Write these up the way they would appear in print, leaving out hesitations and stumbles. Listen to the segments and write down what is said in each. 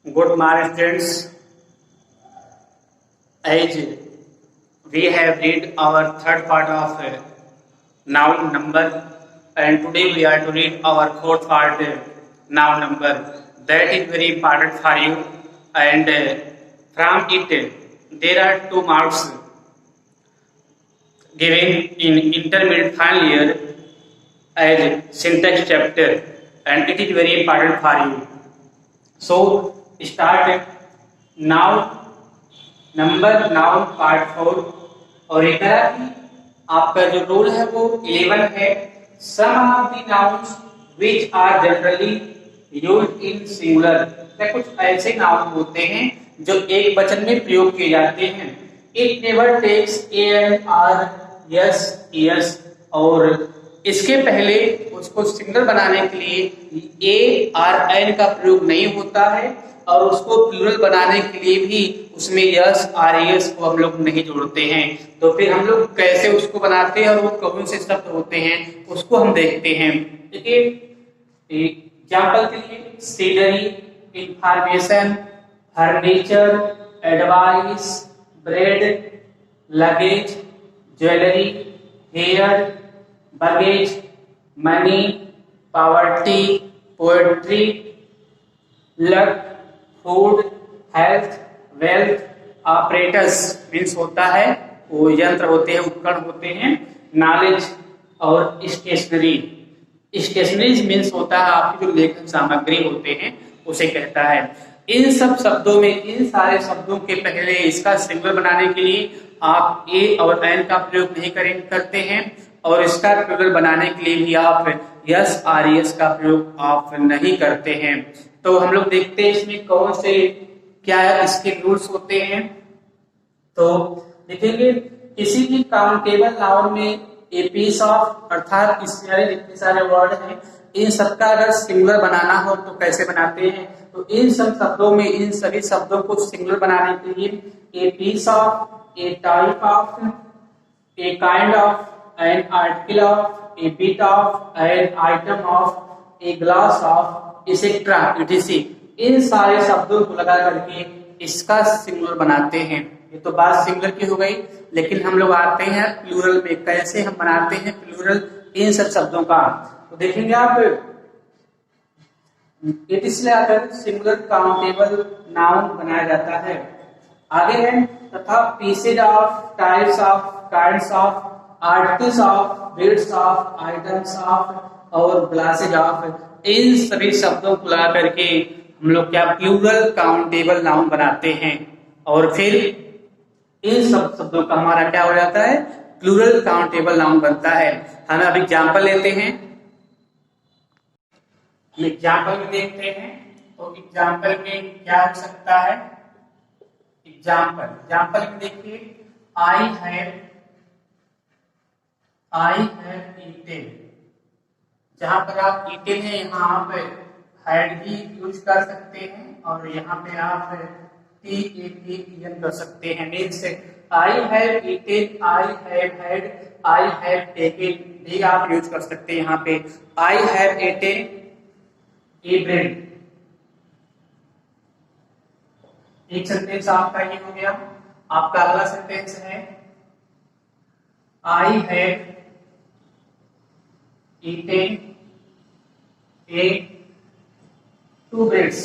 Good morning, students. As we have read our third part of noun number, and today we are to read our fourth part noun number. That is very important for you, and from it there are 2 marks given in intermediate final year as syntax chapter, and it is very important for you. So start now number noun part 4 और एक आपका जो rule है वो 11 है। Some of the nouns which are generally used in singular. कुछ ऐसे noun होते हैं जो एक वचन में प्रयोग किए जाते हैं। It never takes a an or S S, और इसके पहले उसको सिंगल बनाने के लिए ए आर एन का प्रयोग नहीं होता है, और उसको प्लूरल बनाने के लिए भी उसमें यस आर एस को हम लोग नहीं जोड़ते हैं। तो फिर हम लोग कैसे उसको बनाते हैं और वो कौन से शब्द होते हैं उसको हम देखते हैं। देखिए एग्जाम्पल के लिए scenery, information, furniture, advice, bread, luggage, jewellery, hair, baggage, money, poverty, poetry, luck, food, health, wealth. Operators means होता है वो यंत्र होते हैं, उपकरण होते हैं। नॉलेज और स्टेशनरी, स्टेशनरी मीन्स होता है आपकी जो लेखन सामग्री होते हैं उसे कहता है। इन सब शब्दों में, इन सारे शब्दों के पहले इसका सिंगल बनाने के लिए आप ए और एन का प्रयोग नहीं करते हैं, और इसका प्लूरल बनाने के लिए भी आप यस आर एस का प्रयोग आप नहीं करते हैं। तो हम लोग देखते हैं इसमें कौन से क्या इसके रूल्स होते हैं। तो देखेंगे किसी भी काउंटेबल नाउन में ए पीस ऑफ, अर्थात इसमें जितने सारे वर्ड हैं इन सबका अगर सिंगुलर बनाना हो तो कैसे बनाते हैं। तो इन सब शब्दों में, इन सभी शब्दों को सिंगुलर बनाने के लिए a piece of, a type of, a kind of, an article of, a bit of, an item of, a glass of, etcetera etc, इन सारे शब्दों को लगा करके इसका सिंगुलर बनाते हैं। ये तो बात सिंगुलर की हो गई, लेकिन हम लोग आते हैं प्लूरल में। कैसे हम बनाते हैं प्लूरल इन सब शब्दों का, तो देखेंगे आप इट से आकर सिंगुलर काउंटेबल नाउन बनाया जाता है। आगे है तथा pieces of, types of, kinds of, articles of, breeds of, items of और क्लासेज ऑफ, इन सभी शब्दों को ला करके हम लोग क्या प्लूरल काउंटेबल नाउन बनाते हैं। और फिर इन सब शब्दों का हमारा क्या हो जाता है, प्लूरल काउंटेबल नाउन बनता है। हम अब एग्जाम्पल लेते हैं, हम एग्जाम्पल में देखते हैं। तो एग्जाम्पल में क्या हो सकता है, एग्जाम्पल में देखिए आई हैव ईटेन। जहां पर आप ईटेन है यहाँ आप हैड भी यूज कर सकते हैं, और यहाँ पे आप टीएन कर सकते हैं। Means I have eaten, I have had, I have taken भी आप यूज कर सकते हैं। यहाँ पे आई हैव ईटेन ए ब्रेड, एक सेंटेंस आपका ये हो गया। आपका अगला सेंटेंस है I have eaten A 2 breads,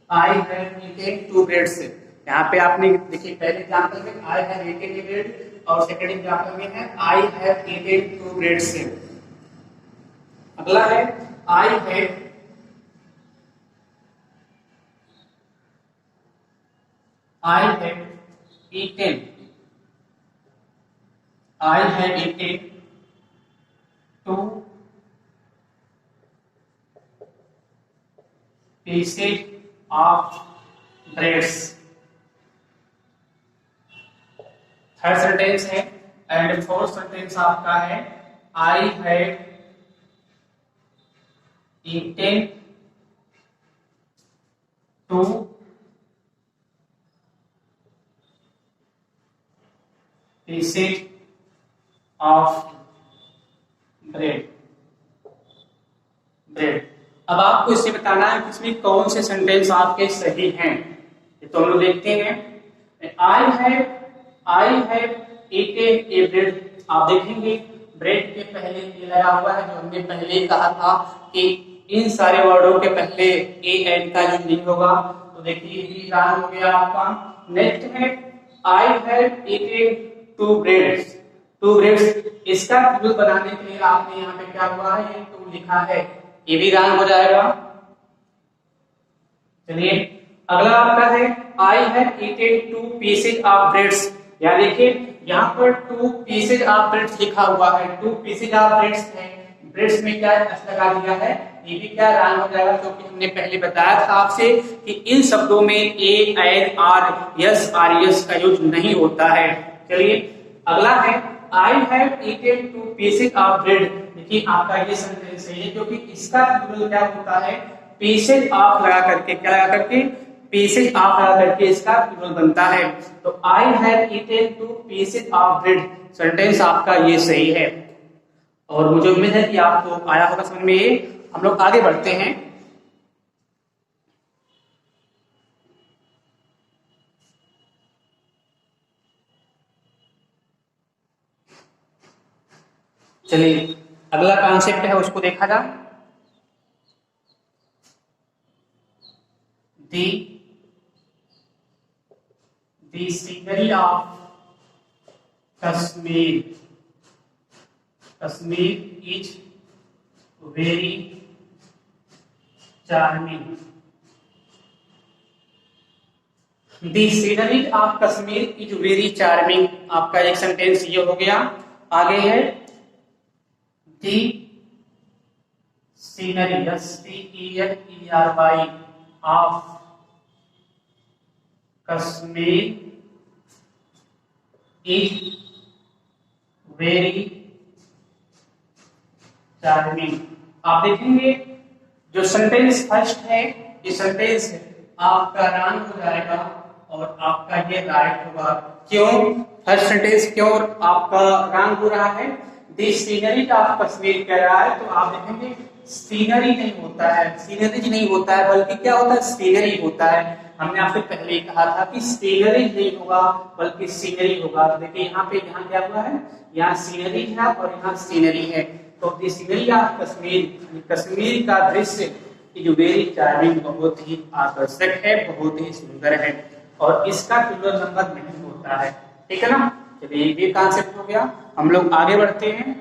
I have eaten 2 breads। यहाँ पे आपने देखिए पहले एग्जाम्पल में आई हैव ईटेन ए ब्रेड, और सेकंड एग्जाम्पल में है आई हैव ईटेन 2 breads। अगला है I have eaten, I have eaten 2 pieces of breads। Third sentence है, एंड फोर्थ सेंटेंस आपका है I have eaten 2 pieces of bread। अब आपको इससे बताना है कि इसमें कौन से सेंटेंस आपके सही हैं। तो हम लोग देखते हैं। आई हैव ईटेन ए ब्रेड। आप देखेंगे ब्रेड के पहले ए लगा हुआ है, जो हमने पहले ही कहा था कि इन सारे वर्डों के पहले ए एन का यूज नहीं होगा। तो देखिए ये रॉन्ग हो गया आपका। नेक्स्ट है I have eaten two breads. Two breads इसका प्लूरल बनाने के लिए आपने यहाँ पे क्या हुआ है, ये टू लिखा है, ये भी रॉन्ग हो जाएगा। चलिए अगला आपका है I have eaten two pieces of breads. या देखिए यहाँ पर टू पीसेज ऑफ ब्रेड्स लिखा हुआ है, टू पीसेज ऑफ ब्रेड्स है, ब्रेड्स में क्या एस लगा दिया है, ये भी क्या रॉन्ग हो जाएगा, क्योंकि हमने पहले बताया था आपसे कि इन शब्दों में a an or s or s का यूज नहीं होता है। चलिए अगला है I have eaten two pieces of bread. देखिए आपका ये सेंटेंस सही है, क्योंकि इसका प्लूरल क्या होता है, पीसेज ऑफ लगा करके, क्या लगा करके, पीसेज ऑफ लगा करके इसका प्लूरल बनता है। तो आई have eaten two pieces of bread sentence आपका ये सही है। और मुझे उम्मीद है कि आपको आया होगा समझ में ये। हम लोग आगे बढ़ते हैं। चलिए अगला कॉन्सेप्ट है उसको देखा जा। The scenery of Kashmir is very charming. The scenery of Kashmir is very charming। आपका एक सेंटेंस ये हो गया। आगे है The scenery SCENERY of Kashmir is very charming। आप देखेंगे जो सेंटेंस फर्स्ट है, ये सेंटेंस आपका रॉन्ग हो जाएगा और आपका ये राइट होगा। क्यों फर्स्ट सेंटेंस क्यों आपका रॉन्ग हो रहा है, दी सीनरी ऑफ कश्मीर कह रहा है, तो आप देखेंगे सीनरी नहीं होता है, सीनरी नहीं होता है, बल्कि क्या होता है, सीनरी होता है। हमने आपसे पहले ही कहा था कि सीनरी नहीं होगा बल्कि सीनरी होगा। देखिए यहाँ पे यहाँ क्या हुआ है, यहाँ सीनरी है और यहाँ सीनरी है। तो दी सीनरी ऑफ कश्मीर, कश्मीर का दृश्य जो वेरी चार्मिंग, बहुत ही आकर्षक है, बहुत ही सुंदर है, और इसका प्लूरल नंबर नहीं होता है। ठीक है ना। चलिए ये कॉन्सेप्ट हो गया। हम लोग आगे बढ़ते हैं।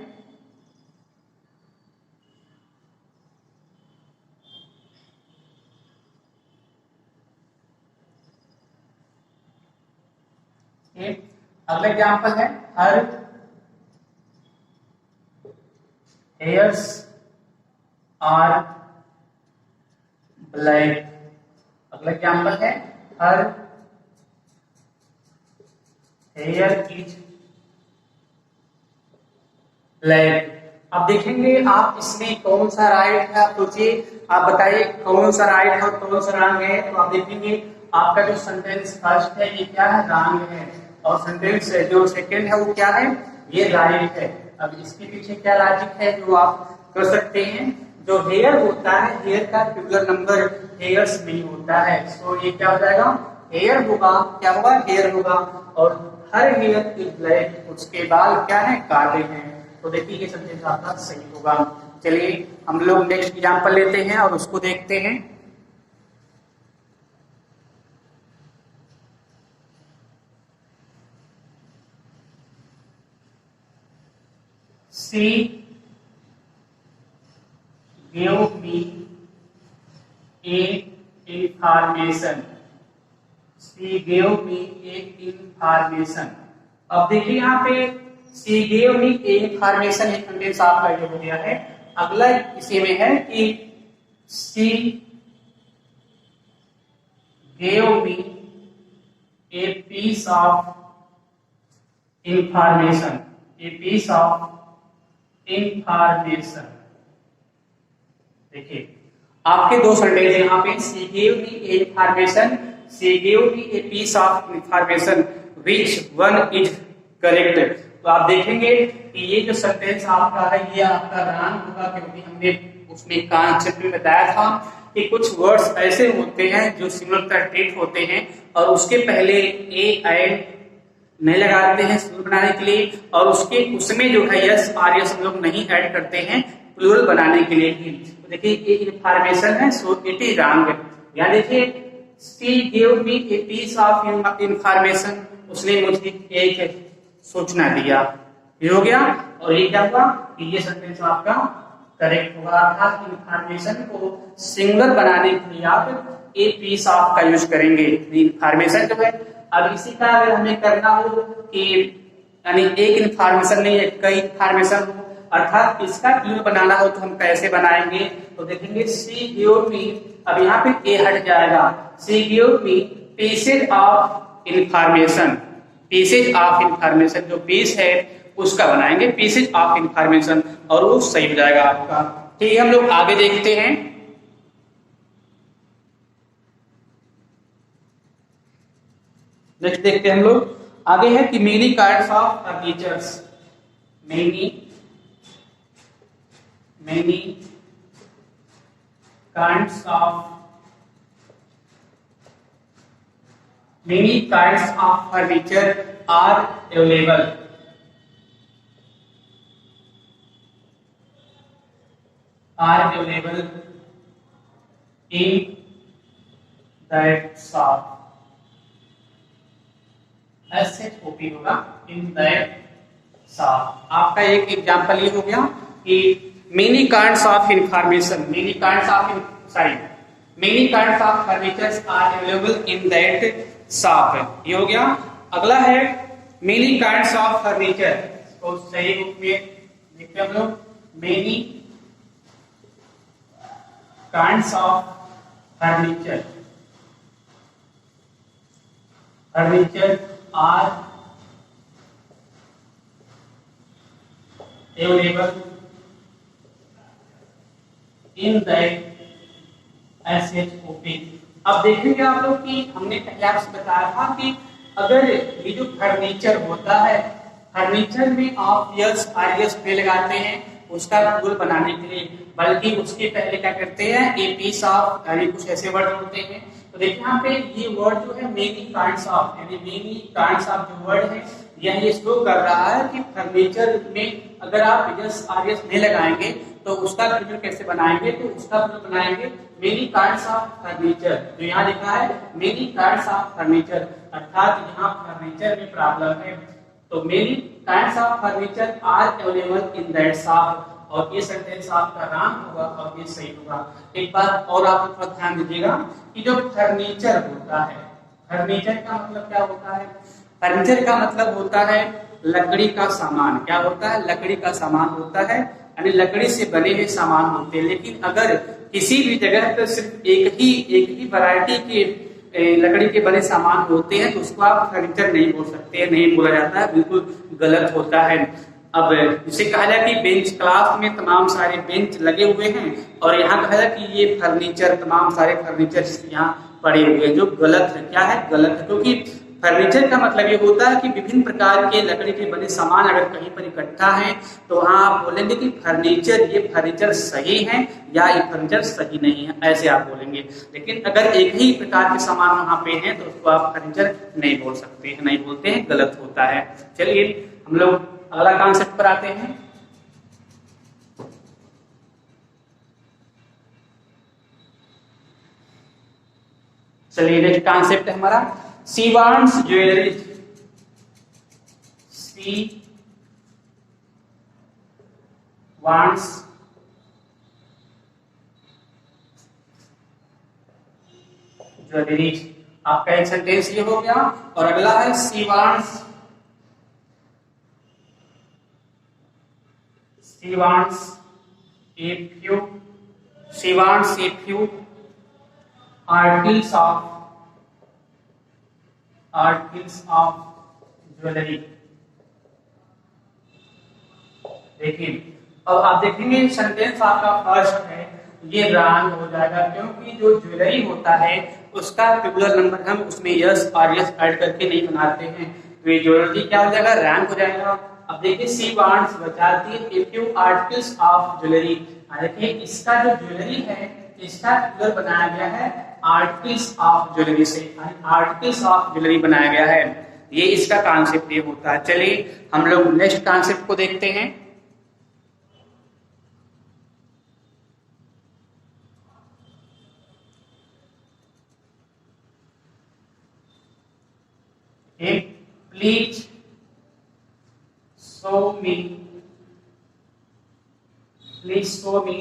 अगला एग्जाम्पल है हर हेयर्स आर ब्लैक। अगला एग्जाम्पल है हर हेयर इज ब्लैक। अब देखेंगे आप इसमें कौन सा राइट है, आप सोचिए, आप बताइए कौन सा राइट है और कौन सा रॉन्ग है। तो आप देखेंगे आपका जो सेंटेंस फर्स्ट है ये क्या है, रॉन्ग है, और सेंटेंस जो सेकंड है वो क्या है, ये राइट है। अब इसके पीछे क्या लॉजिक है जो आप कर सकते हैं, जो हेयर होता है, हेयर का प्लूरल नंबर हेयर्स नहीं होता है, सो ये क्या हो जाएगा, हेयर होगा, क्या होगा, हेयर होगा। और हर हेयर इज ब्लैक, उसके बाल क्या है, काले हैं। तो देखिए ये सेंटेंस आपका सही होगा। चलिए हम लोग नेक्स्ट एग्जांपल लेते हैं और उसको देखते हैं। She gave me a information। She gave me a information। अब देखिए यहाँ पे she gave me a information, एक सेंटेंस आपका ये हो गया है। अगला इसी में है कि she gave me a piece of information। a piece of information। देखिए आपके दो सेंटेंस यहाँ पे, she gave me a information, she gave me a piece of information, which one is correct। तो आप देखेंगे कि ये जो सेंटेंस आपका है ये आपका रॉन्ग होगा, क्योंकि हमने उसमें कॉन्सेप्ट में बताया था कि कुछ वर्ड्स ऐसे होते हैं जो सिंगुलर का ट्रीट होते हैं और उसके पहले ए एंड नहीं लगाते हैं सिंगुलर बनाने के लिए, और उसमें जो है यस आर यस हम लोग नहीं ऐड करते हैं प्लूरल बनाने के लिए ही। तो देखिए ये इंफॉर्मेशन है, सो इट इज रॉन्ग। यहाँ देखिए she give me a piece of information, उसने मुझे एक सूचना दिया, ये हो गया। और ये क्या हुआ कि ये सेंटेंस आपका करेक्ट होगा, अर्थात इंफॉर्मेशन को सिंगुलर बनाने के लिए आप ए पीस ऑफ का यूज करेंगे। इंफॉर्मेशन जो है, अब इसी का अगर हमें करना हो कि यानी एक इंफॉर्मेशन नहीं है कई इंफॉर्मेशन हो, अर्थात इसका प्लूरल बनाना हो तो हम कैसे बनाएंगे, तो देखेंगे शी गिव मी, अब यहाँ पे ए हट जाएगा, she give me pieces of information, pieces of information जो पीस है उसका बनाएंगे पीसेज ऑफ इंफॉर्मेशन, और वो सही हो जाएगा आपका। ठीक है, हम लोग आगे देखते हैं। नेक्स्ट देखते हैं हम लोग आगे है कि many kinds of furnitures, many kinds of furniture are available, in that shop, SHOP होगा in that shop। आपका एक एग्जांपल ये हो गया कि many kinds of information, many kinds of furnitures are available in that shop, ये हो गया। अगला है मेनी काइंड्स ऑफ फर्नीचर, तो सही रूप में देखते हैं हम लोग, many kinds of furniture are available in that SHOP। अब देखेंगे आप लोग कि हमने पहले आपसे बताया था कि अगर ये जो फर्नीचर होता है, फर्नीचर में आप यस आर यस पे लगाते हैं उसका प्लूरल बनाने के लिए, बल्कि उसके पहले क्या करते हैं ए पीस ऑफ, यानी कुछ ऐसे वर्ड होते हैं। तो देखिए यहाँ पे ये वर्ड जो है मेनी काइंड्स ऑफ, यानी मेनी काइंड्स ऑफ जो वर्ड है यह ये शो कर रहा है कि फर्नीचर में अगर आप यस आर यस नहीं लगाएंगे तो उसका प्लूरल कैसे बनाएंगे, तो उसका प्लूरल बनाएंगे मेनी काइंड्स ऑफ फर्नीचर। तो यहाँ लिखा है मेनी काइंड्स ऑफ फर्नीचर, अर्थात यहाँ फर्नीचर में प्रॉब्लम है, तो many kinds of furniture are available in that shop, और ये सेंटेंस आपका रॉन्ग होगा और ये सही होगा। एक बात और आप थोड़ा ध्यान दीजिएगा कि जो फर्नीचर होता है, फर्नीचर का मतलब क्या होता है, फर्नीचर का मतलब होता है लकड़ी का सामान। क्या होता है, लकड़ी का सामान होता है, यानी लकड़ी से बने हुए सामान होते हैं। लेकिन अगर किसी भी जगह पर सिर्फ एक ही वैरायटी के लकड़ी के बने सामान होते हैं तो उसको आप फर्नीचर नहीं बोल सकते, नहीं बोला जाता है, बिल्कुल गलत होता है। अब जिसे कहा जाए कि बेंच, क्लास में तमाम सारे बेंच लगे हुए हैं और यहाँ कहा जाए कि ये फर्नीचर, तमाम सारे फर्नीचर यहाँ पड़े हुए हैं, जो गलत है। क्या है, गलत है, क्योंकि फर्नीचर का मतलब ये होता है कि विभिन्न प्रकार के लकड़ी के बने सामान अगर कहीं पर इकट्ठा है तो वहाँ आप बोलेंगे कि फर्नीचर, ये फर्नीचर सही है या ये फर्नीचर सही नहीं है, ऐसे आप बोलेंगे। लेकिन अगर एक ही प्रकार के सामान वहाँ पे हैं तो उसको आप फर्नीचर नहीं बोल सकते हैं, नहीं बोलते हैं, गलत होता है। चलिए हम लोग अगला कॉन्सेप्ट पर आते हैं। चलिए नेक्स्ट कॉन्सेप्ट है हमारा she wants jewellery, she wants jewellery. आपका एक सेंटेंस ये हो गया, और अगला है she wants a few articles of jewellery. देखिए अब आप देखेंगे सेंटेंस आपका फर्स्ट है, ये रॉन्ग हो जाएगा, क्योंकि जो ज्वेलरी होता है उसका प्लूरल नंबर हम उसमें यस और यस ऐड करके नहीं बनाते हैं, तो ये ज्वेलरी क्या हो जाएगा, रॉन्ग हो जाएगा। अब देखिए शी वांट्स बचाती है a few articles of jewellery, देखिए इसका जो ज्वेलरी है इसका प्लूरल बनाया गया है आर्टिकल्स ऑफ ज्वेलरी से, आर्टिकल्स ऑफ ज्वेलरी बनाया गया है। ये इसका कॉन्सेप्ट ये होता है। चलिए हम लोग नेक्स्ट कॉन्सेप्ट को देखते हैं। Please show me, please show me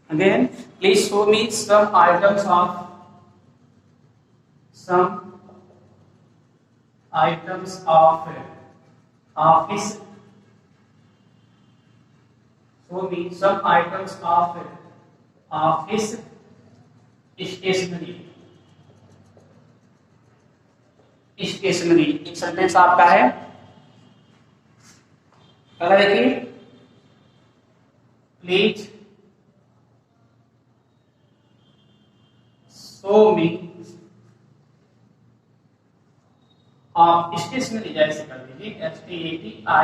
again, please show me some items of office, show me some items of office stationery, stationery. एक सेंटेंस आपका है, पहला देखिए please show me of stationery, जैसे कर दीजिए STATIONERIES।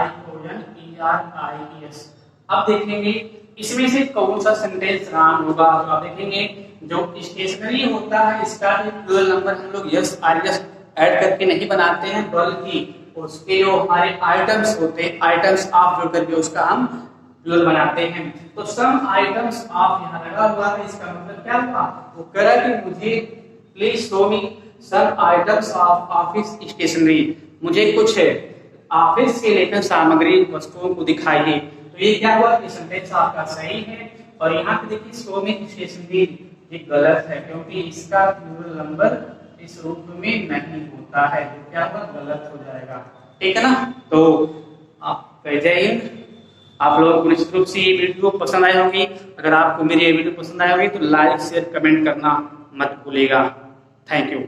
अब देखेंगे इसमें से कौन सा सेंटेंस रॉन्ग होगा। तो आप देखेंगे जो स्टेशनरी होता है इसका प्लूरल नंबर हम लोग यस आरएस ऐड करके नहीं बनाते हैं, बल्कि उसके जो हमारे आइटम्स होते हैं आइटम्स ऑफ जोड़ करके उसका हम प्लूरल बनाते हैं। तो सम आइटम्स ऑफ यहाँ लगा हुआ है, इसका मतलब क्या हुआ, वो कह रहा है कि मुझे please show me some items of office stationery, मुझे कुछ ऑफिस से लेकर सामग्री वस्तुओं को दिखाइए। तो ये क्या हुआ कि सेंटेंस आपका सही है। और यहाँ पे देखिए शो मी स्टेशनरी ये गलत है, क्योंकि इसका प्लूरल नंबर इस रूप में नहीं होता है, जो क्या हुआ गलत हो जाएगा। ठीक है ना। तो आप जय हिंद। आप लोगों को निश्चित रूप से ये वीडियो पसंद आई होगी। अगर आपको मेरी ये वीडियो पसंद आई होगी तो लाइक शेयर कमेंट करना मत भूलिएगा। Thank you.